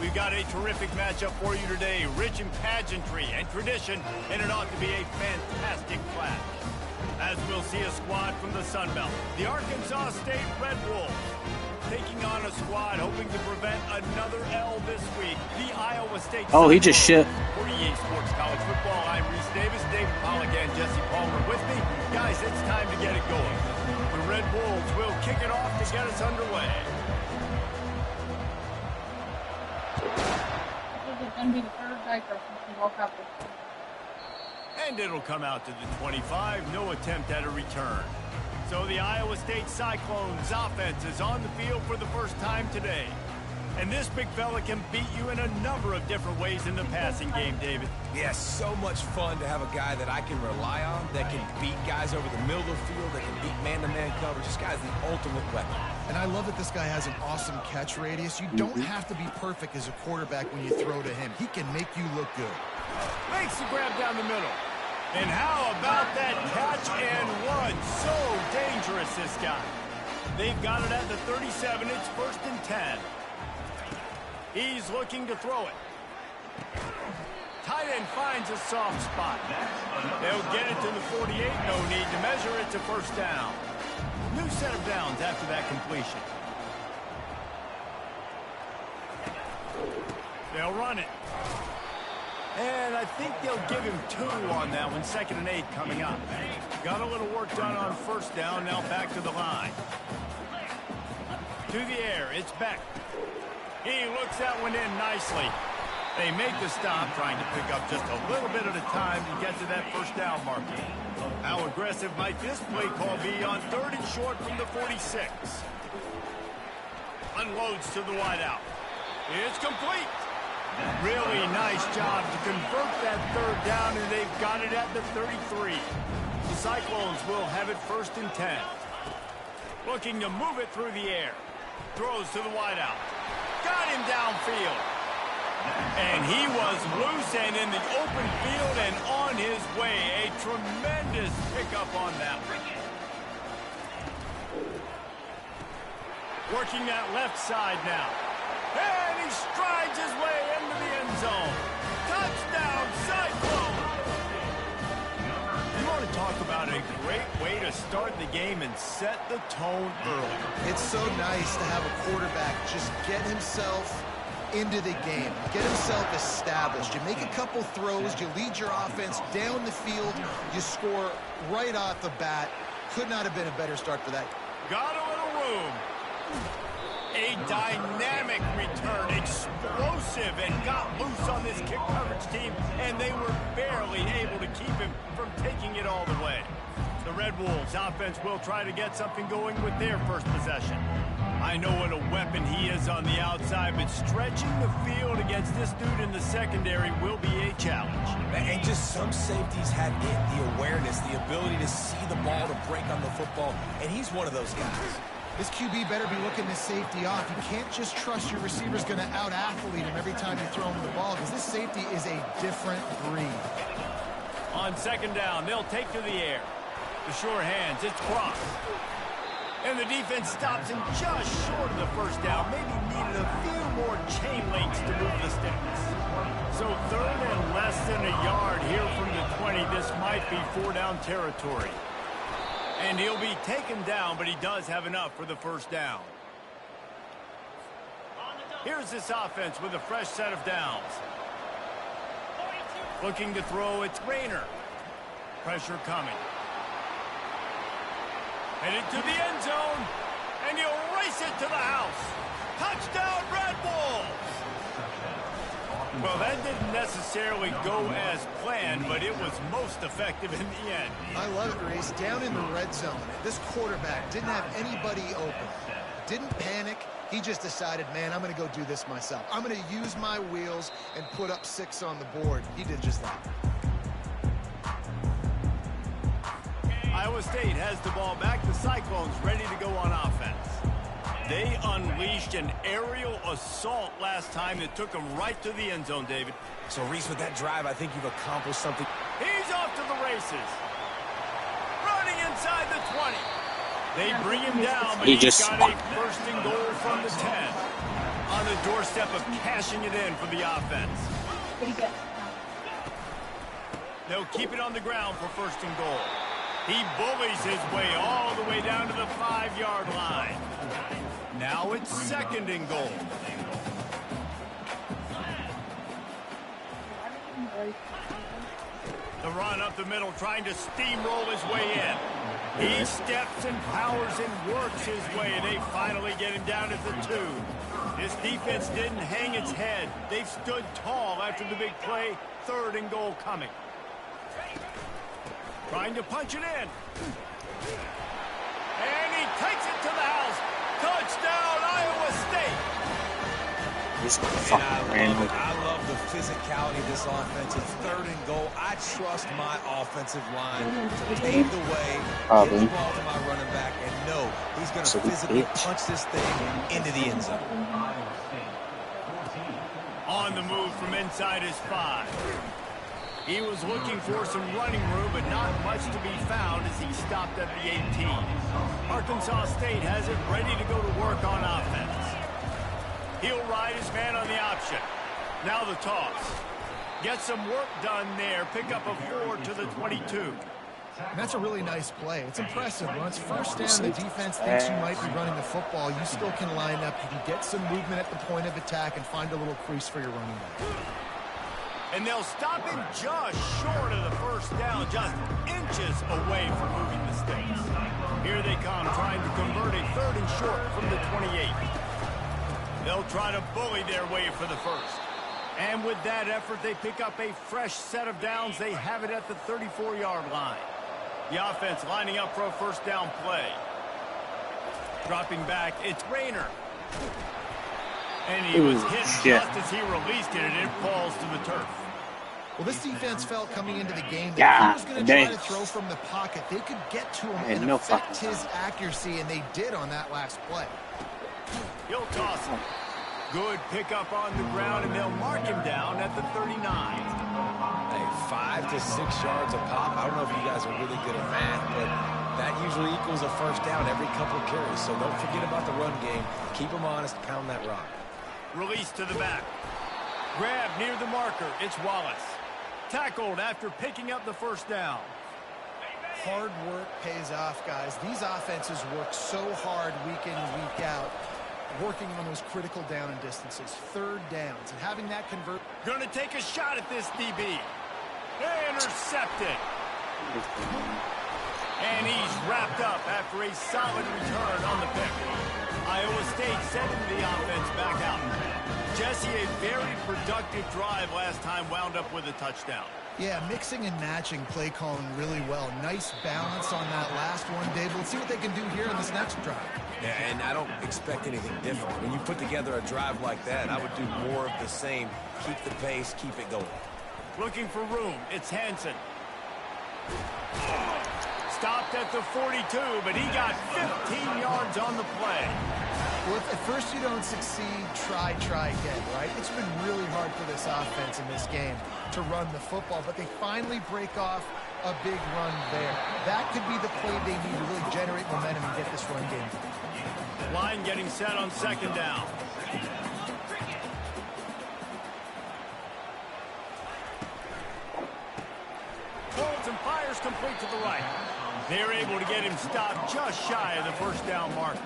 We've got a terrific matchup for you today, rich in pageantry and tradition, and it ought to be a fantastic clash. As we'll see a squad from the Sun Belt, the Arkansas State Red Wolves, taking on a squad hoping to prevent another L this week, the Iowa State. Oh, he just shit. For EA Sports College Football, I'm Reese Davis, David Pollack, and Jesse Palmer with me. Guys, it's time to get it going. The Red Wolves will kick it off to get us underway. Be the third diaper since we woke up. And it'll come out to the 25. No attempt at a return. So the Iowa State Cyclones offense is on the field for the first time today. And this big fella can beat you in a number of different ways in the passing game, David. Yeah, so much fun to have a guy that I can rely on, that can beat guys over the middle of the field, that can beat man-to-man coverage. This guy's the ultimate weapon. And I love that this guy has an awesome catch radius. You don't have to be perfect as a quarterback when you throw to him. He can make you look good. Makes the grab down the middle. And how about that catch and run? So dangerous, this guy. They've got it at the 37. It's 1st and 10. He's looking to throw it. Tight end finds a soft spot. They'll get it to the 48. No need to measure. It's a first down. New set of downs after that completion. They'll run it. And I think they'll give him 2 on that one. 2nd and 8 coming up. Got a little work done on first down. Now back to the line. To the air. It's Beck. He looks that one in nicely. They make the stop, trying to pick up just a little bit at a time to get to that first down marker. How aggressive might this play call be on 3rd and short from the 46? Unloads to the wideout. It's complete. Really nice job to convert that 3rd down, and they've got it at the 33. The Cyclones will have it 1st and 10. Looking to move it through the air. Throws to the wideout. Got him downfield. And he was loose and in the open field and on his way. A tremendous pickup on that one. Working that left side now. And he strides his way into the end zone. Touchdown, Cyclone! You want to talk about a great way to start the game and set the tone early. It's so nice to have a quarterback just get himself into the game, get himself established. You make a couple throws, you lead your offense down the field, you score right off the bat. Could not have been a better start for that. Got a little room. A dynamic return, explosive, and got loose on this kick coverage team, and they were barely able to keep him from taking it all the way. The Red Wolves offense will try to get something going with their first possession. I know what a weapon he is on the outside, but stretching the field against this dude in the secondary will be a challenge. And just some safeties had it, the awareness, the ability to see the ball, to break on the football, and he's one of those guys. This QB better be looking this safety off. You can't just trust your receiver's going to out-athlete him every time you throw him the ball, because this safety is a different breed. On 2nd down, they'll take to the air. The sure hands, it's Cross. And the defense stops him just short of the first down. Maybe needed a few more chain links to move the sticks. So 3rd and less than a yard here from the 20. This might be 4-down territory. And he'll be taken down, but he does have enough for the first down. Here's this offense with a fresh set of downs. Looking to throw, it's Rayner. Pressure coming. Headed to the end zone, and he'll race it to the house. Touchdown, Red Wolves! Well, that didn't necessarily go as planned, but it was most effective in the end. I love it, Reese. Down in the red zone, this quarterback didn't have anybody open. Didn't panic. He just decided, man, I'm going to go do this myself. I'm going to use my wheels and put up 6 on the board. He did just that. Iowa State has the ball back. The Cyclones ready to go on offense. They unleashed an aerial assault last time that took them right to the end zone, David. So, Reese, with that drive, I think you've accomplished something. He's off to the races. Running inside the 20. They bring him down, but he's got a 1st and goal from the 10. on the doorstep of cashing it in for the offense. Pretty good. They'll keep it on the ground for first and goal. He bullies his way all the way down to the 5-yard line. Now it's second and goal. The run up the middle, trying to steamroll his way in. He steps and powers and works his way, and they finally get him down at the 2. This defense didn't hang its head. They've stood tall after the big play. Third and goal coming. Trying to punch it in. And he takes it to the house. Touchdown, Iowa State. This fucking random. I love the physicality of this offense. It's third and goal. I trust my offensive line to pave the way, get the ball to my running back, and know he's going to physically punch this thing into the end zone. On the move from inside his 5. He was looking for some running room, but not much to be found as he stopped at the 18. Arkansas State has it ready to go to work on offense. He'll ride his man on the option. Now the toss. Get some work done there. Pick up a 4 to the 22. And that's a really nice play. It's impressive. When it's first down, the defense thinks you might be running the football. You still can line up. You can get some movement at the point of attack and find a little crease for your running back. And they'll stop him just short of the first down, just inches away from moving the stakes. Here they come, trying to convert a third and short from the 28. They'll try to bully their way for the first. And with that effort, they pick up a fresh set of downs. They have it at the 34-yard line. The offense lining up for a first down play. Dropping back, it's Rayner. And he was hit just as he released it, and it falls to the turf. Well, this defense felt coming into the game that if he was going to try to throw from the pocket, they could get to him and affect his accuracy, and they did on that last play. He'll toss him. Good pickup on the ground, and they'll mark him down at the 39. Hey, 5 to 6 yards a pop. I don't know if you guys are really good at math, but that usually equals a first down every couple of carries. So don't forget about the run game. Keep them honest. Pound that rock. Release to the back. Grab near the marker. It's Wallace. Tackled after picking up the first down. Hard work pays off, guys. These offenses work so hard week in and week out, working on those critical down and distances, third downs, and having that convert. Gonna take a shot at this DB. Intercepted. And he's wrapped up after a solid return on the pick. Iowa State sending the offense back out. Jesse, a very productive drive last time, wound up with a touchdown. Yeah, mixing and matching play calling really well. Nice balance on that last one, Dave. Let's see what they can do here in this next drive. Yeah, and I don't expect anything different. When you put together a drive like that, I would do more of the same. Keep the pace, keep it going. Looking for room. It's Hansen. Stopped at the 42, but he got 15 yards on the play. Well, if at first you don't succeed, try again, right? It's been really hard for this offense in this game to run the football, but they finally break off a big run there. That could be the play they need to really generate momentum and get this run game. Line getting set on second down. Holds and fires complete to the right. They're able to get him stopped just shy of the first down marker.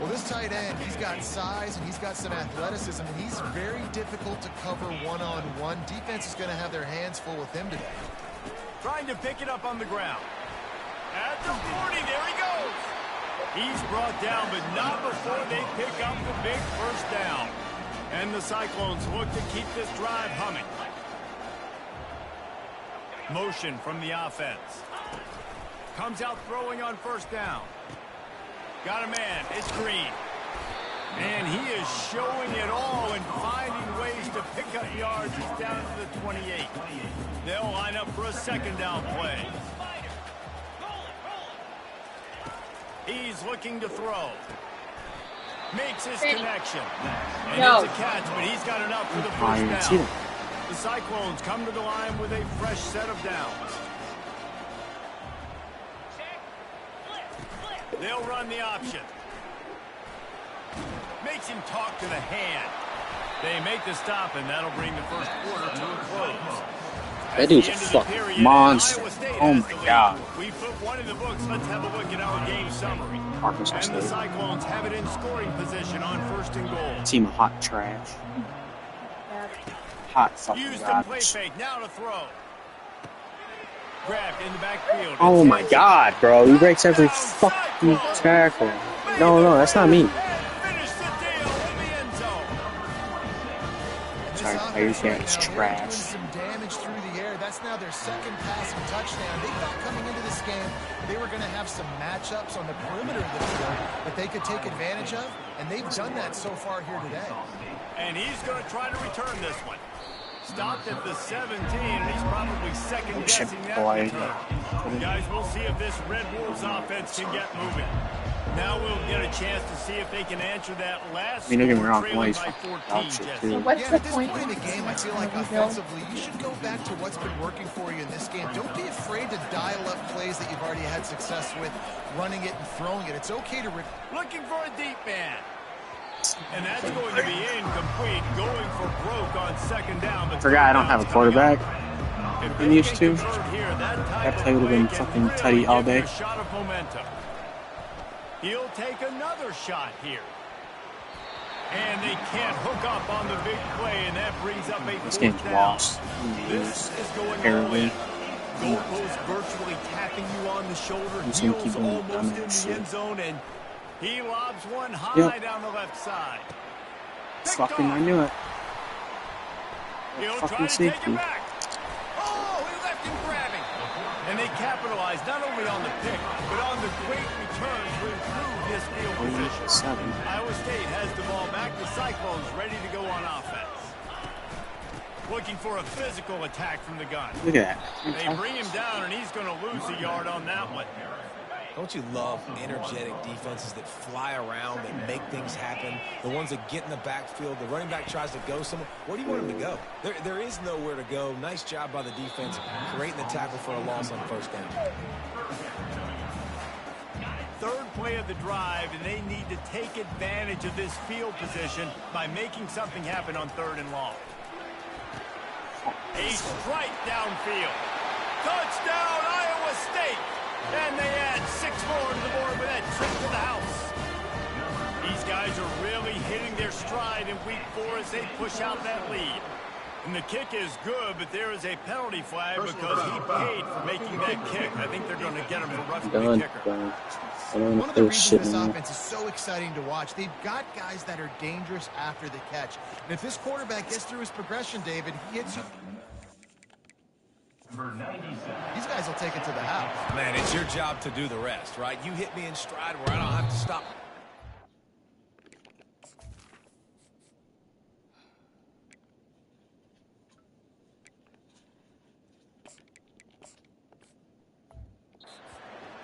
Well, this tight end, he's got size and he's got some athleticism, and he's very difficult to cover one-on-one. Defense is going to have their hands full with him today. Trying to pick it up on the ground. At the 40, there he goes. He's brought down, but not before they pick up the big first down. And the Cyclones look to keep this drive humming. Motion from the offense. Comes out throwing on first down. Got a man. It's Green. And he is showing it all and finding ways to pick up yards. He's down to the 28. They'll line up for a second down play. He's looking to throw. Makes his connection. And it's a catch, but he's got enough for the first down. The Cyclones come to the line with a fresh set of downs. They'll run the option. Makes him talk to the hand. They make the stop, and that'll bring the first quarter to a close. That dude's a fucking monster. Oh my god. We put one in the books. Let's have a look at our game summary. Arkansas And the State. Cyclones have it in scoring position on 1st and goal. Team of hot trash. Hot fucking Used the play garbage. fake. Now to throw. Grabbed in the backfield. Oh my god, bro. He breaks every fucking tackle. No, that's not me. Finish the deal in the end zone. Sorry, Players Game's trash. Some damage through the air. That's now their second passing touchdown. They thought coming into this game they were going to have some matchups on the perimeter of the field that they could take advantage of, and they've done that so far here today. And he's going to try to return this one. Stopped at the 17, and he's probably second-guessing that return. Guys, we'll see if this Red Wolves offense can get moving. Now we'll get a chance to see if they can answer that last. I mean, don't get me wrong, trailing Blaze by fucking 14, dog shit, Jesse. too. So what's Yeah, the at this point? point in the game, I feel like offensively, you should go back to what's been working for you in this game. Don't be afraid to dial up plays that you've already had success with, running it and throwing it. It's okay to... Looking for a deep man. And that's going to be incomplete, going for broke on second down. I forgot I don't have a quarterback. If I'm they used can to. convert here, That play would've been can fucking really tutty all give you day. a shot of momentum. He'll take another shot here. And they can't hook up on the big play, and that brings up a This fourth game's down. lost. This is going all Terribly. in. Goalpost virtually tapping you on the shoulder. I'm just gonna Heels keep doing almost in dumbass the shit. end zone, and he lobs one high Yep. down the left side. Picked Fucking, off. I knew it. He'll Fucking try to take safety. it back. Oh, he left him grabbing. And they capitalized not only on the pick, but on the great return to improve this field position. 7. Iowa State has the ball back. The Cyclones ready to go on offense. Looking for a physical attack from the gun. Look at that. They bring him down, and he's going to lose a yard on that one. Don't you love energetic defenses that fly around, that make things happen? The ones that get in the backfield, the running back tries to go somewhere. Where do you want him to go? There is nowhere to go. Nice job by the defense, creating the tackle for a loss on first down. Third play of the drive, and they need to take advantage of this field position by making something happen on 3rd and long. A strike downfield. Touchdown, Iowa State. And they add 6 more to the board with that trip to the house. These guys are really hitting their stride in week 4 as they push out that lead. And the kick is good, but there is a penalty flag because he paid for making that kick. I think they're going to get him for roughing the Done. kicker. Done. I don't know One if of the they're reasons shit this anymore. offense is so exciting to watch, they've got guys that are dangerous after the catch. And if this quarterback gets through his progression, David, he hits you. These guys will take it to the house. Man, it's your job to do the rest, right? You hit me in stride where I don't have to stop.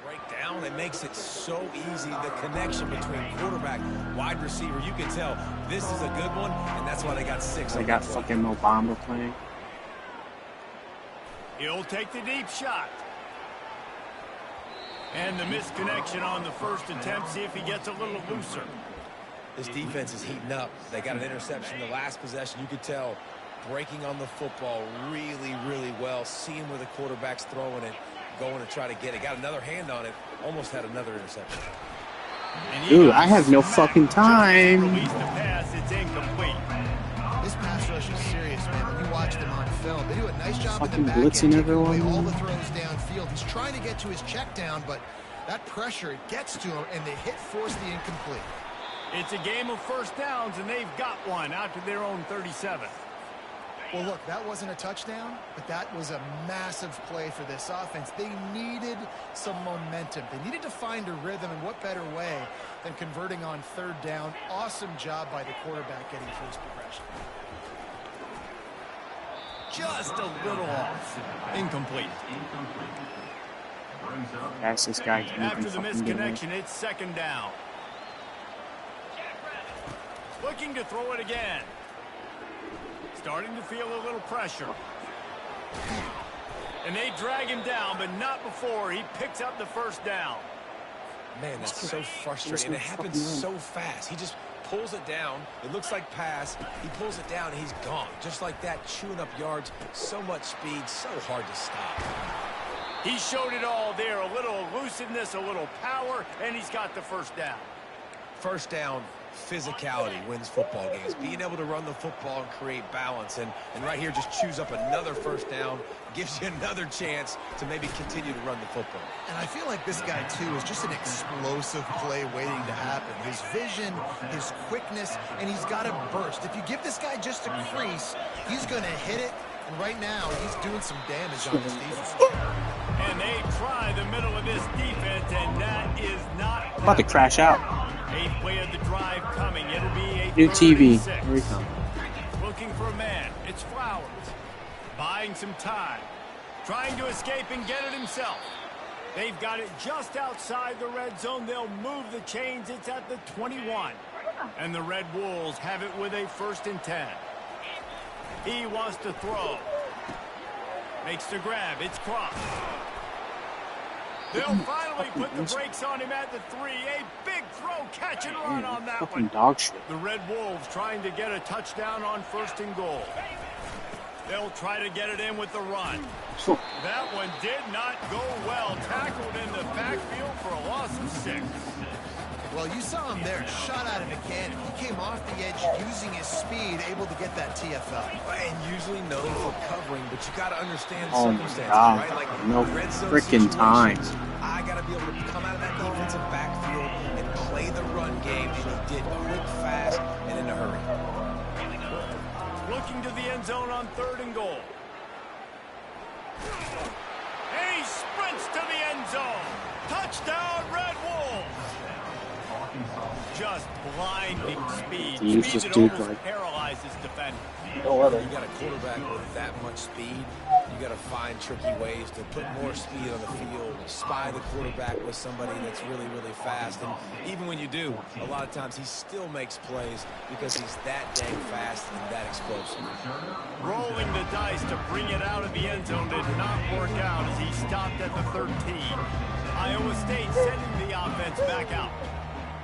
Breakdown, it makes it so easy. The connection between quarterback, wide receiver, you can tell this is a good one, and that's why they got 6. They got fucking Mo Bamba playing. He'll take the deep shot. And the misconnection on the first attempt. See if he gets a little looser. This defense is heating up. They got an interception the last possession. You could tell breaking on the football really, really well. Seeing where the quarterback's throwing it, going to try to get it. Got another hand on it. Almost had another interception. Dude, I have no fucking time. Release the pass. It's incomplete. This pass rush is serious, man. When you watch them on film, they do a nice job in Fucking the back blitzing end, taking away everyone. all the throws downfield. He's trying to get to his check down, but that pressure, it gets to him, and the hit forced the incomplete. It's a game of first downs, and they've got one out to their own 37. Well, look, that wasn't a touchdown, but that was a massive play for this offense. They needed some momentum. They needed to find a rhythm, and what better way than converting on 3rd down. Awesome job by the quarterback getting through his progression. Just a little off. Incomplete. That's this guy. Can After the fucking get away. misconnection, it's 2nd down. Looking to throw it again. Starting to feel a little pressure. And they drag him down, but not before he picks up the first down. Man, that's so frustrating. And it happens so fast. He just pulls it down. It looks like pass. He pulls it down, and he's gone. Just like that, chewing up yards. So much speed, so hard to stop. He showed it all there. A little elusiveness, a little power, and he's got the first down. First down, physicality wins football games. Being able to run the football and create balance. And right here, just chews up another first down. Gives you another chance to maybe continue to run the football. And I feel like this guy, too, is just an explosive play waiting to happen. His vision, his quickness, and he's got a burst. If you give this guy just a crease, he's going to hit it. And right now, he's doing some damage on this defense. And they try the middle of this defense, and that is not About to crash out. 8th play of the drive coming. It'll be a New TV. 36. Here we come. Looking for a man. It's Flowers. Buying some time. Trying to escape and get it himself. They've got it just outside the red zone. They'll move the chains. It's at the 21. And the Red Wolves have it with a 1st and 10. He wants to throw. Makes the grab. It's Cross. They'll finally put the brakes on him at the 3. A big throw, catch and run on that Fucking one. dog shit. The Red Wolves trying to get a touchdown on 1st and goal. They'll try to get it in with the run. That one did not go well. Tackled in the backfield for a loss of 6. Well, you saw him there, shot out of a cannon. He came off the edge using his speed, able to get that TFL. And usually known for covering, but you got to understand Oh my circumstances, God. right? Like No red zone freaking time. situations, I got to be able to come out of that defensive backfield and play the run game, and he did quick, fast, and in a hurry. Looking to the end zone on 3rd and goal. And he sprints to the end zone. Touchdown, Red Wolves. Just blinding speed. He used Speed this that dude almost like- paralyzes defenders. No other. You got a quarterback with that much speed, you got to find tricky ways to put more speed on the field, spy the quarterback with somebody that's really, really fast. And even when you do, a lot of times he still makes plays because he's that dang fast and that explosive. Rolling the dice to bring it out of the end zone did not work out as he stopped at the 13. Iowa State sending the offense back out.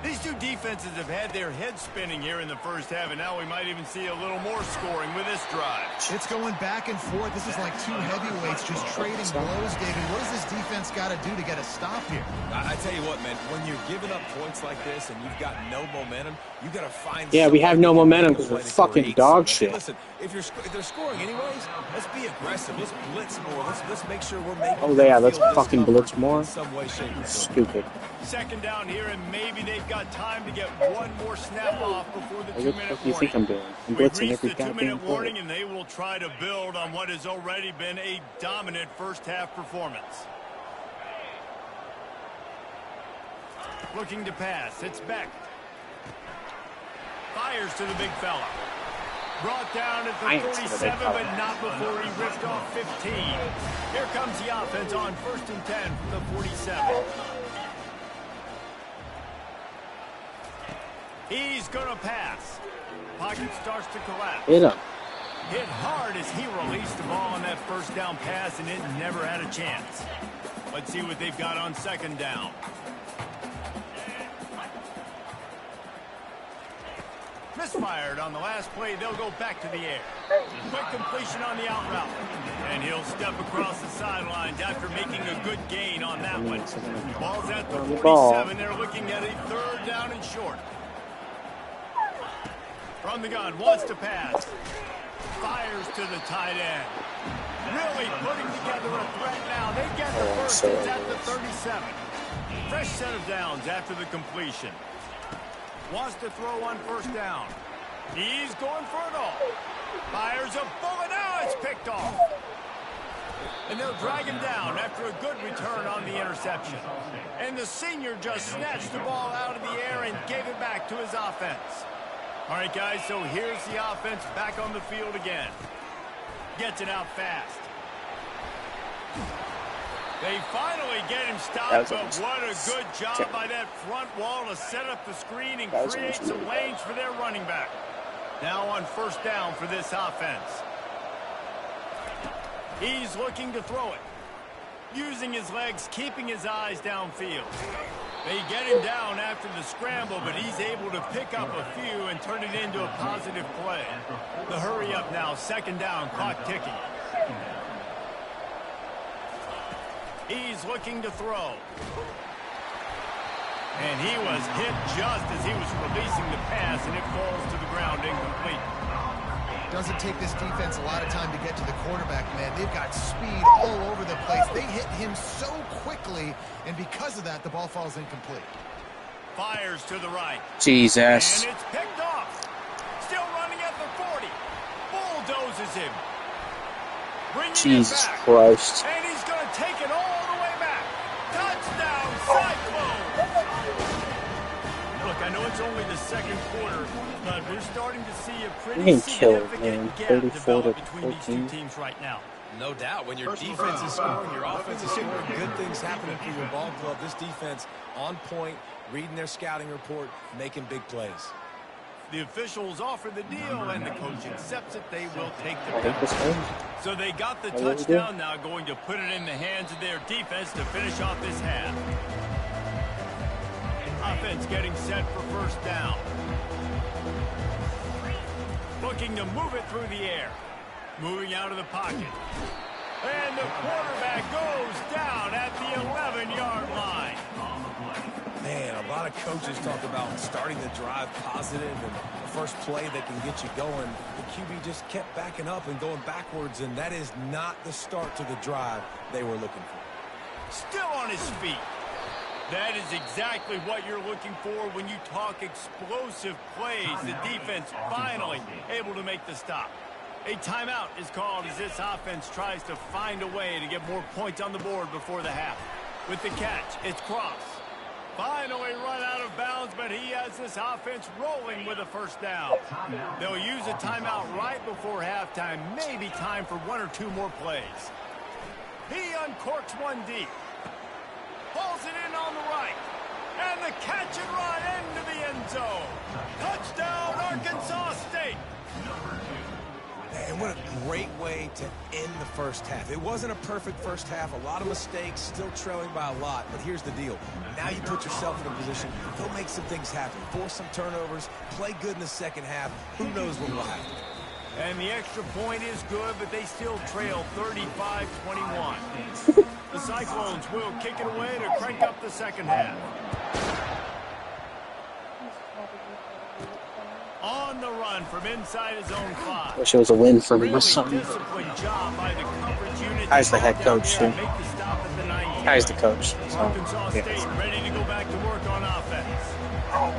These two defenses have had their heads spinning here in the first half, and now we might even see a little more scoring with this drive. It's going back and forth. This is like two heavyweights just trading blows, David. What does this defense got to do to get a stop here? I tell you what, man, when you're giving up points like this and you've got no momentum, you got to find. Yeah, we have no somebody momentum that can because we're play to fucking create dog something. shit. Listen, if they're scoring anyways, let's be aggressive. Let's blitz more. Let's make sure we're making. Oh yeah, let's them feel fucking discomfort blitz more. in some way, shape, or form. Stupid. 2nd down here, and maybe they've got time to get one more snap off before the What 2-minute do you think warning. I'm doing? I'm We've blitzing reached every the goddamn 2-minute play. warning, and they will try to build on what has already been a dominant first-half performance. Looking to pass. It's Beck. Fires to the big fella. Brought down at the 47, but not before he ripped off 15. Here comes the offense on 1st and 10 from the 47. He's going to pass. Pocket starts to collapse. Hit him. Hit hard as he released the ball on that 1st down pass, and it never had a chance. Let's see what they've got on 2nd down. Misfired on the last play. They'll go back to the air. Quick completion on the out route. And he'll step across the sidelines after making a good gain on that one. Ball's at the 47. They're looking at a 3rd down and short. From the gun, wants to pass. Fires to the tight end. Really putting together a threat now. They get the first. It's at the 37. Fresh set of downs after the completion. Wants to throw on 1st down. He's going for it all. Fires a bullet. Now it's picked off. And they'll drag him down after a good return on the interception. And the senior just snatched the ball out of the air and gave it back to his offense. All right, guys, so here's the offense back on the field again. Gets it out fast. They finally get him stopped, but what a good job by that front wall to set up the screen and create some lanes for their running back. Now on 1st down for this offense. He's looking to throw it. Using his legs, keeping his eyes downfield. They get him down after the scramble, but he's able to pick up a few and turn it into a positive play. The hurry up now, 2nd down, clock ticking. He's looking to throw. And he was hit just as he was releasing the pass, and it falls to the ground incomplete. Doesn't take this defense a lot of time to get to the quarterback, man. They've got speed all over the place. They hit him so quickly, and because of that, the ball falls incomplete. Fires to the right. Jesus. And it's picked off. Still running at the 40. Bulldozes him. Bringing Jesus it back. Christ. And he's going to take it all the way back. Touchdown, Cyclones! Look, I know it's only the 2nd quarter, but we're starting to see a pretty significant gap develop between these two teams right now. No doubt. When your defense is scoring, your offense is scoring, good things happening for your ball club. This defense on point, reading their scouting report, making big plays. The officials offer the deal, and the coach accepts it. They will take the penalty. So they got the touchdown, now going to put it in the hands of their defense to finish off this half. Offense getting set for 1st down. Looking to move it through the air. Moving out of the pocket. And the quarterback goes down at the 11-yard line. Man, a lot of coaches talk about starting the drive positive and the first play that can get you going. The QB just kept backing up and going backwards, and that is not the start to the drive they were looking for. Still on his feet. That is exactly what you're looking for when you talk explosive plays. The defense finally able to make the stop. A timeout is called as this offense tries to find a way to get more points on the board before the half. With the catch, it's Cross. Finally run out of bounds, but he has this offense rolling with a 1st down. They'll use a timeout right before halftime. Maybe time for 1 or 2 more plays. He uncorks one deep. Pulls it in on the right. And the catch and run into the end zone. Touchdown, Arkansas State. And what a great way to end the 1st half. It wasn't a perfect 1st half. A lot of mistakes, still trailing by a lot. But here's the deal. Now you put yourself in a position, go make some things happen. Force some turnovers, play good in the 2nd half. Who knows what will happen. And the extra point is good, but they still trail 35-21. The Cyclones will kick it away to crank up the 2nd half. On the run from inside his own 5. Wish it was a win for me or Really something. disciplined job by the coverage unit. Guy's the head coach, too. Make the stop at the 9. Guy's the coach. So, Arkansas State yeah. ready to go back to work on offense.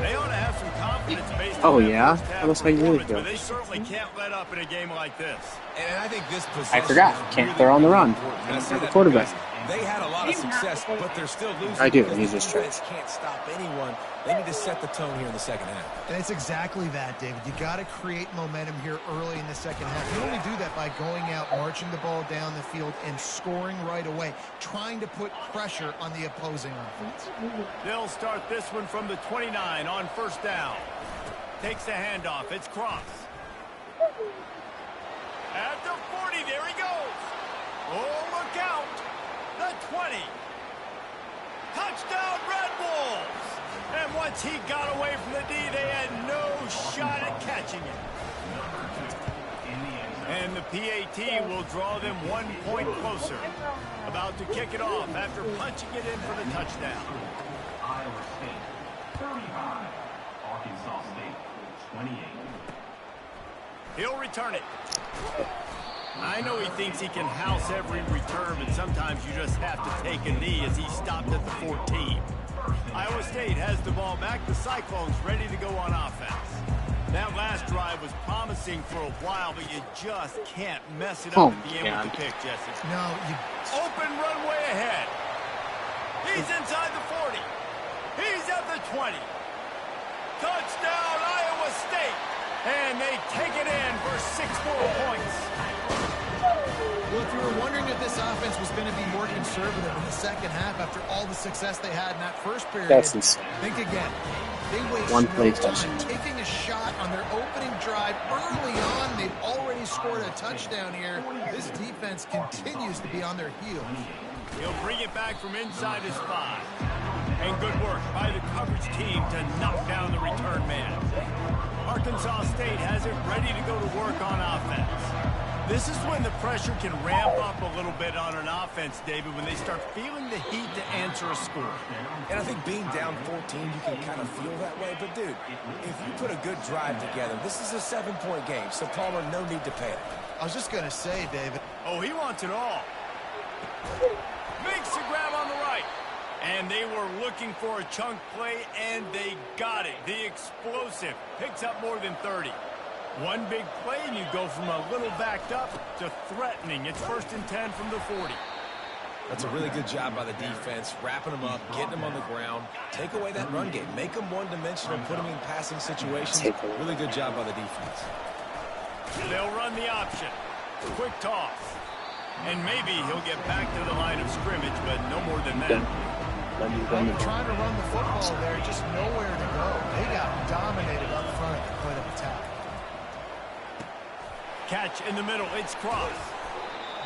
They ought to have some confidence based Oh, on that yeah? 1st half That looks like you really performance, but do. they certainly can't let up in a game like this. And I think this possession I forgot. is Can't really throw on the run. important. Can't I say throw the that quarterback. because they had a lot of success, but they're still losing. I do. because He's the just defense can't stop anyone. They need to set the tone here in the 2nd half. And it's exactly that, David. You got to create momentum here early in the 2nd half. You only do that by going out, marching the ball down the field, and scoring right away, trying to put pressure on the opposing offense. They'll start this one from the 29 on 1st down. Takes the handoff. It's Cross. At the 40, there he goes. Oh, look out. The 20. Touchdown, Red Wolves. And once he got away from the D, they had no shot at catching it. And the PAT will draw them 1 point closer. About to kick it off after punching it in for the touchdown. Iowa State 35, Arkansas State 28. He'll return it. I know he thinks he can house every return, but sometimes you just have to take a knee as he stopped at the 14. Iowa State has the ball back. The Cyclones ready to go on offense. That last drive was promising for a while, but you just can't mess it up at the end with the pick, Jesse. No, Open runway ahead. He's inside the 40. He's at the 20. Touchdown, Iowa State. And they take it in for 6 more points. Well, if you were wondering if this offense was going to be more conservative in the 2nd half after all the success they had in that first period, That's insane. think again. They waste One no play time touchdown. taking a shot on their opening drive early on. They've already scored a touchdown here. This defense continues to be on their heels. He'll bring it back from inside his 5. And good work by the coverage team to knock down the return man. Arkansas State has it ready to go to work on offense. This is when the pressure can ramp up a little bit on an offense, David, when they start feeling the heat to answer a score. And I think being down 14, you can kind of feel that way. But, dude, if you put a good drive together, this is a 7-point game. So, Palmer, no need to panic. I was just going to say, David. Oh, he wants it all. Makes the grab on the right. And they were looking for a chunk play, and they got it. The explosive picks up more than 30. One big play, and you go from a little backed up to threatening. It's 1st and 10 from the 40. That's a really good job by the defense, wrapping them up, getting them on the ground. Take away that run game. Make them one-dimensional, put them in passing situations. Really good job by the defense. They'll run the option. Quick toss. And maybe he'll get back to the line of scrimmage, but no more than that. Trying to run the football there, just nowhere to go. They got dominated up front at the point of attack. Catch in the middle. It's Cross.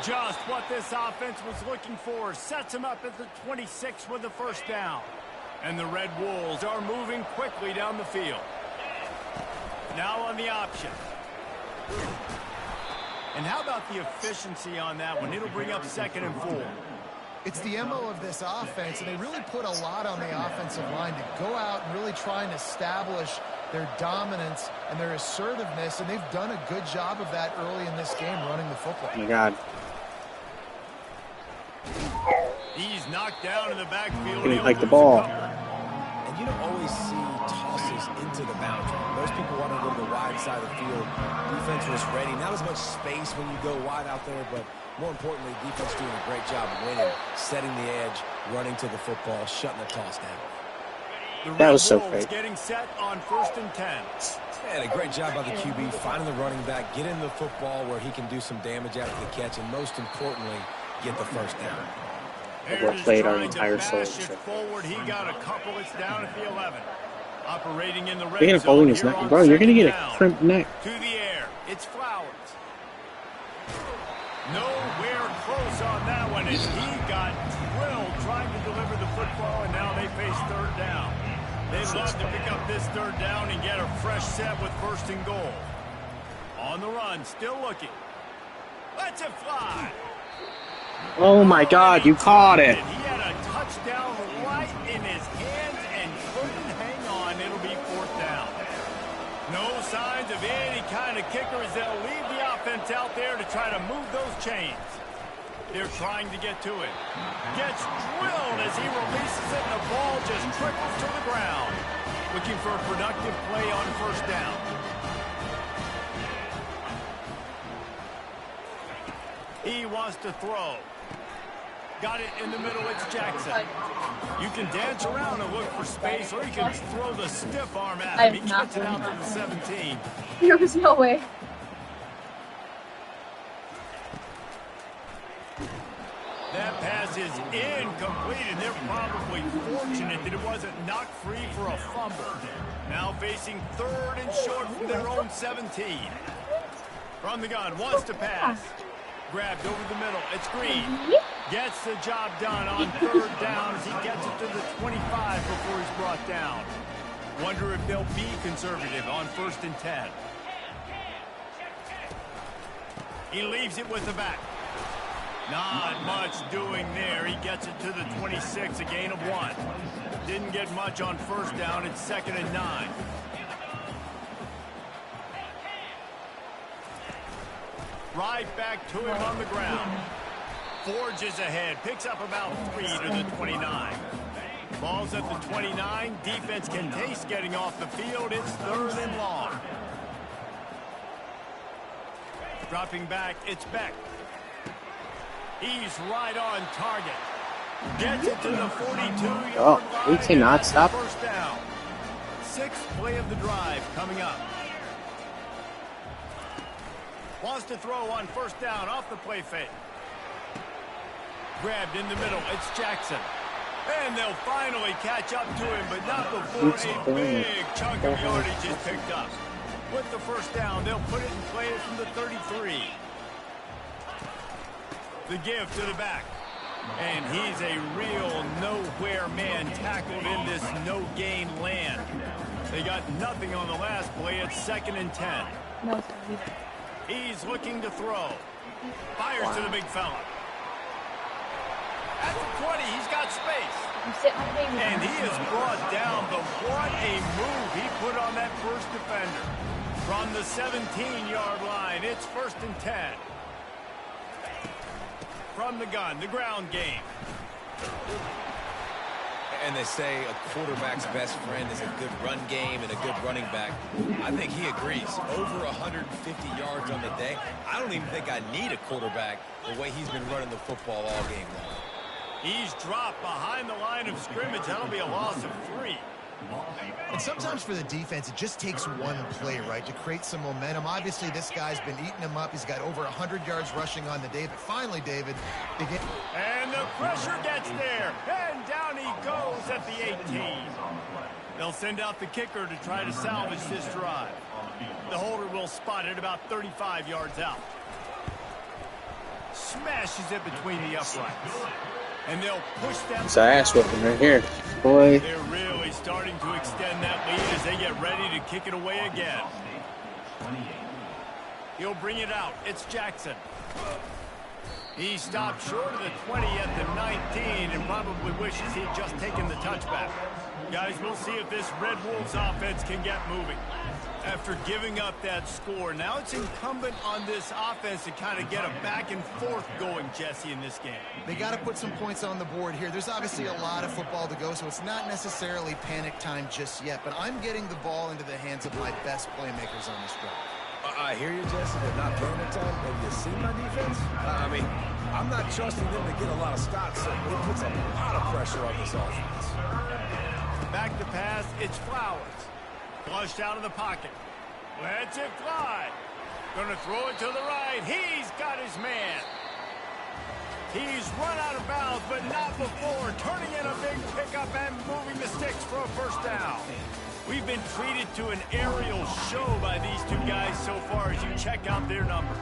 Just what this offense was looking for. Sets him up at the 26 with the first down. And the Red Wolves are moving quickly down the field. Now on the option. And how about the efficiency on that one? It'll bring up 2nd and 4. It's the MO of this offense, and they really put a lot on the offensive line to go out and really try and establish their dominance and their assertiveness, and they've done a good job of that early in this game running the football. Oh, my God. He's knocked down in the backfield. Didn't like the ball. And you don't always see tosses into the boundary. Most people want to go to the wide side of the field. Defense was ready. Not as much space when you go wide out there, but more importantly, defense doing a great job of winning, setting the edge, running to the football, shutting the toss down. That was so great. Getting set on 1st and 10. And a great job by the QB, finding the running back, getting the football where he can do some damage after the catch, and most importantly, get the first down. We're played our entire soul. Forward. He got a couple. It's down at the 11. Operating in the red You're gonna fold in his neck, bro. You're gonna get a crimped neck. To the air. It's Flowers. Nowhere close on that one, and he got drilled trying to deliver the football, and now they face 3rd down. They'd love to pick up this 3rd down and get a fresh set with 1st and goal. On the run, still looking. Lets it fly. Oh, my God. You caught it. He had a touchdown right in his hands and couldn't hang on. It'll be 4th down. No signs of any kind of kicker as they'll leave the offense out there to try to move those chains. They're trying to get to it. Gets drilled as he releases it, and the ball just trickles to the ground. Looking for a productive play on 1st down. He wants to throw. Got it in the middle. It's Jackson. You can dance around and look for space, or you can throw the stiff arm at him. He gets it out to the 17. There was no way. That pass is incomplete, and they're probably fortunate that it wasn't knocked free for a fumble. Now facing 3rd and short from their own 17. From the gun, wants to pass. Grabbed over the middle. It's Green. Gets the job done on 3rd down as he gets it to the 25 before he's brought down. Wonder if they'll be conservative on 1st and 10. He leaves it with the back. Not much doing there. He gets it to the 26, a gain of 1. Didn't get much on 1st down. It's 2nd and 9. Right back to him on the ground. Forges ahead. Picks up about 3 to the 29. Ball's at the 29. Defense can taste getting off the field. It's 3rd and long. Dropping back, it's Beck. He's right on target. Gets it to the 42-yard line. We cannot stop. 1st down. 6th play of the drive coming up. Wants to throw on 1st down off the play fake. Grabbed in the middle. It's Jackson. And they'll finally catch up to him, but not before a big chunk of yardage is picked up. With the 1st down, they'll put it and play it from the 33. The give to the back. And he's a real nowhere man tackled in this no-gain land. They got nothing on the last play. It's 2nd and 10. No, He's looking to throw. Fires to the big fella. At the 20, he's got space. And he is brought down, but what a move he put on that first defender. From the 17-yard line, it's 1st and 10. From the gun, the ground game. And they say a quarterback's best friend is a good run game and a good running back. I think he agrees. Over 150 yards on the day. I don't even think I need a quarterback the way he's been running the football all game long. He's dropped behind the line of scrimmage. That'll be a loss of 3. And sometimes for the defense, it just takes one play, right, to create some momentum. Obviously, this guy's been eating him up. He's got over 100 yards rushing on the day. But finally, David, and the pressure gets there. And down he goes at the 18. They'll send out the kicker to try to salvage this drive. The holder will spot it about 35 yards out. Smashes it between the uprights. And they'll push them. It's an ass whipping right here. Boy. They're really starting to extend that lead as they get ready to kick it away again. He'll bring it out. It's Jackson. He stopped short of the 20 at the 19 and probably wishes he'd just taken the touchback. Guys, we'll see if this Red Wolves offense can get moving. After giving up that score, now it's incumbent on this offense to kind of get a back and forth going, Jesse, in this game. They got to put some points on the board here. There's obviously a lot of football to go, so it's not necessarily panic time just yet, but I'm getting the ball into the hands of my best playmakers on this drive. I hear you, Jesse, but not panic time. Have you seen my defense? I mean, I'm not trusting them to get a lot of stops, so it puts a lot of pressure on this offense. Back to pass, it's Flowers. Flushed out of the pocket. Lets it fly. Gonna throw it to the right. He's got his man. He's run out of bounds, but not before. Turning in a big pickup and moving the sticks for a first down. We've been treated to an aerial show by these two guys so far as you check out their numbers.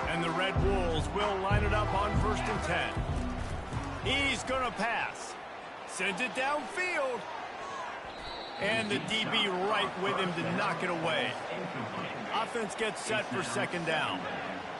And the Red Wolves will line it up on 1st and 10. He's gonna pass. Sends it downfield. And the DB right with him to knock it away. Offense gets set for 2nd down.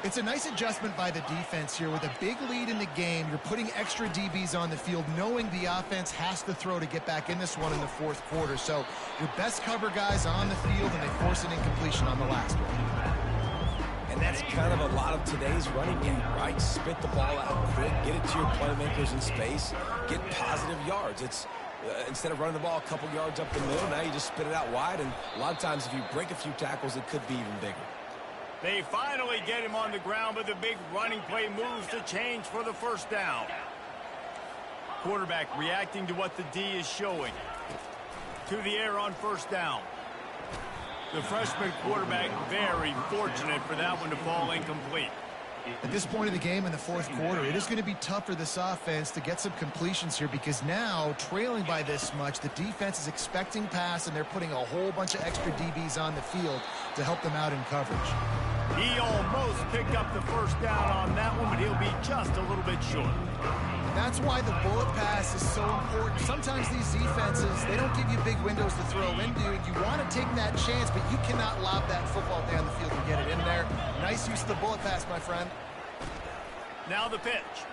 It's a nice adjustment by the defense here. With a big lead in the game, you're putting extra DBs on the field, knowing the offense has to throw to get back in this one in the 4th quarter. So your best cover guys on the field, and they force an incompletion on the last one. And that's kind of a lot of today's running game, right? Spit the ball out quick, get it to your playmakers in space, get positive yards. It's instead of running the ball a couple yards up the middle, now you just spit it out wide, and a lot of times if you break a few tackles, it could be even bigger. They finally get him on the ground, but the big running play moves to change for the first down. Quarterback reacting to what the D is showing. To the air on 1st down. The freshman quarterback very fortunate for that one to fall incomplete. At this point of the game in the 4th quarter, it is going to be tough for this offense to get some completions here, because now, trailing by this much, the defense is expecting pass, and they're putting a whole bunch of extra DBs on the field to help them out in coverage. He almost picked up the first down on that one, but he'll be just a little bit short. That's why the bullet pass is so important. Sometimes these defenses, they don't give you big windows to throw into. You want to take that chance, but you cannot lob that football down the field and get it in there. Nice use of the bullet pass, my friend. Now the pitch.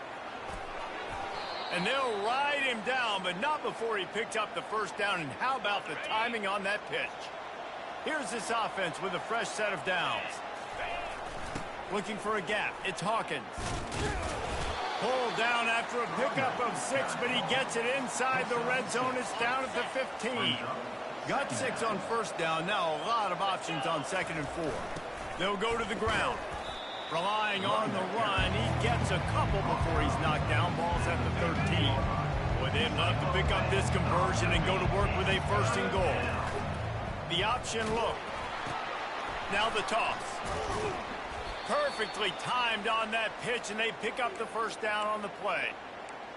And they'll ride him down, but not before he picked up the first down. And how about the timing on that pitch? Here's this offense with a fresh set of downs. Looking for a gap. It's Hawkins. Pulled down after a pickup of 6, but he gets it inside the red zone. It's down at the 15. Got 6 on 1st down. Now a lot of options on 2nd and 4. They'll go to the ground. Relying on the run. He gets a couple before he's knocked down. Ball's at the 13. Boy, they'd love to pick up this conversion and go to work with a 1st and goal. The option look. Now the toss. Perfectly timed on that pitch, and they pick up the first down on the play.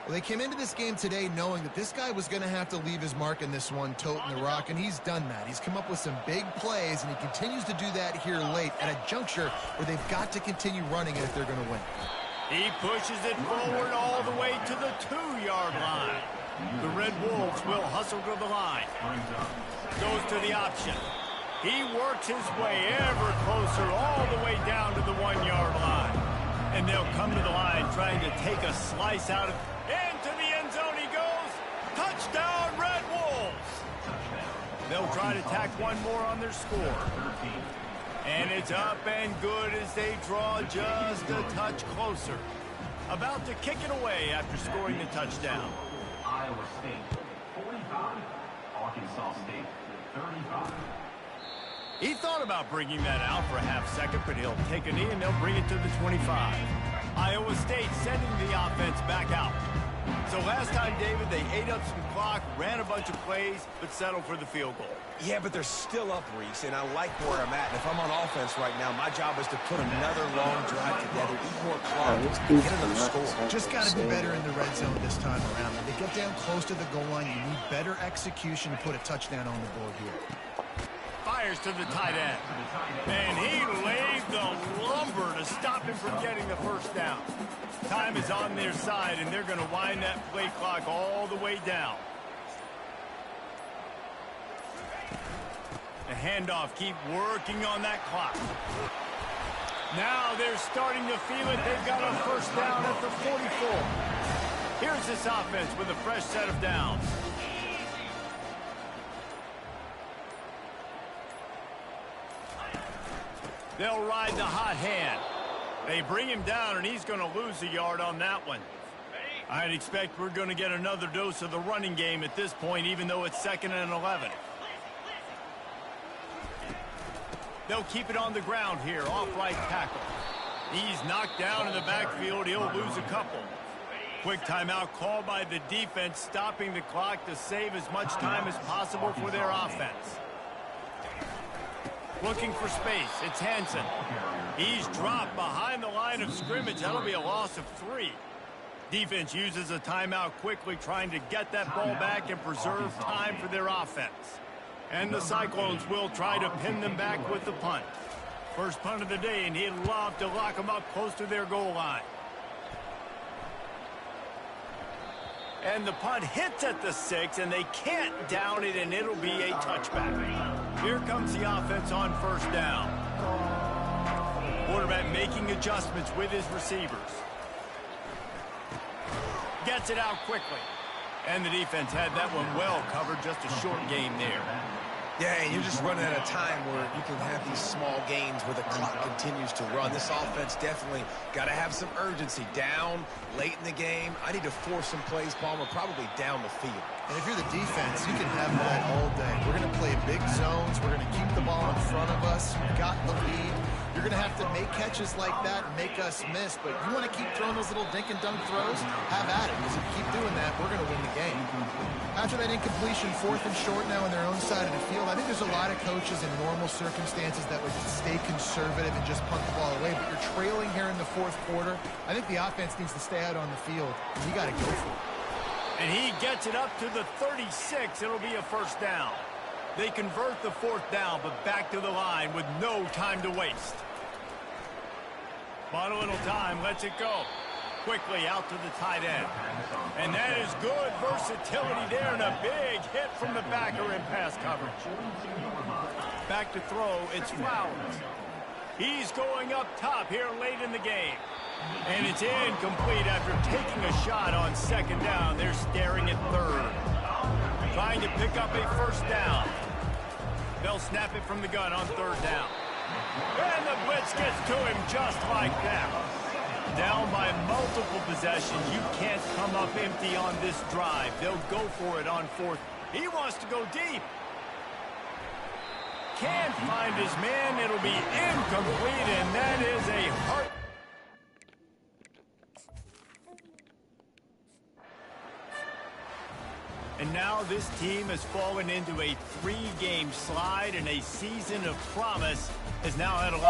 Well, they came into this game today knowing that this guy was going to have to leave his mark in this one, toting the rock, and he's done that. He's come up with some big plays, and he continues to do that here late at a juncture where they've got to continue running it if they're going to win. He pushes it forward all the way to the 2-yard line. The Red Wolves will hustle to the line. Goes to the option. He works his way ever closer all the way down to the 1-yard line. And they'll come to the line trying to take a slice out of... Into the end zone he goes. Touchdown, Red Wolves. They'll try to tack one more on their score. And it's up and good as they draw just a touch closer. About to kick it away after scoring the touchdown. Iowa State 45, Arkansas State 35. He thought about bringing that out for a half second, but he'll take a knee and they'll bring it to the 25. Iowa State sending the offense back out. So last time, David, they ate up some clock, ran a bunch of plays, but settled for the field goal. Yeah, but they're still up, Reese, and I like where I'm at. And if I'm on offense right now, my job is to put another long drive together, eat more clock, and get another score. Just got to be better in the red zone this time around. When they get down close to the goal line, you need better execution to put a touchdown on the board here. Fires to the tight end. And he laid the lumber to stop him from getting the first down. Time is on their side, and they're going to wind that play clock all the way down. The handoff, keep working on that clock. Now they're starting to feel it. They've got a first down at the 44. Here's this offense with a fresh set of downs. They'll ride the hot hand. They bring him down, and he's going to lose a yard on that one. I'd expect we're going to get another dose of the running game at this point, even though it's 2nd and 11. They'll keep it on the ground here, off right tackle. He's knocked down in the backfield. He'll lose a couple. Quick timeout called by the defense, stopping the clock to save as much time as possible for their offense. Looking for space. It's Hansen. He's dropped behind the line of scrimmage. That'll be a loss of 3. Defense uses a timeout quickly, trying to get that ball back and preserve time for their offense. And the Cyclones will try to pin them back with the punt. First punt of the day, and he'd love to lock them up close to their goal line. And the punt hits at the 6, and they can't down it, and it'll be a touchback. Here comes the offense on first down. Quarterback making adjustments with his receivers. Gets it out quickly. And the defense had that one well covered, just a short game there. Yeah, and you're just running out of time where you can have these small gains where the clock continues to run. This offense definitely got to have some urgency. Down, late in the game. I need to force some plays, Palmer, probably down the field. And if you're the defense, you can have that all day. We're going to play big zones. We're going to keep the ball in front of us. We've got the lead. You're going to have to make catches like that and make us miss. But you want to keep throwing those little dink and dunk throws? Have at it. Because if you keep doing that, we're going to win the game. After that incompletion, 4th and short now on their own side of the field, I think there's a lot of coaches in normal circumstances that would stay conservative and just punt the ball away. But you're trailing here in the 4th quarter. I think the offense needs to stay out on the field, and you got to go for it. And he gets it up to the 36. It'll be a first down. They convert the 4th down, but back to the line with no time to waste. Bought a little time, lets it go. Quickly out to the tight end. And that is good versatility there, and a big hit from the backer in pass coverage. Back to throw, it's Flowers. He's going up top here late in the game. And it's incomplete after taking a shot on 2nd down. They're staring at 3rd. Trying to pick up a first down. They'll snap it from the gun on 3rd down. And the blitz gets to him just like that. Down by multiple possessions. You can't come up empty on this drive. They'll go for it on 4th. He wants to go deep. Can't find his man. It'll be incomplete, and that is a heart. And now this team has fallen into a 3-game slide, and a season of promise has now had a lot.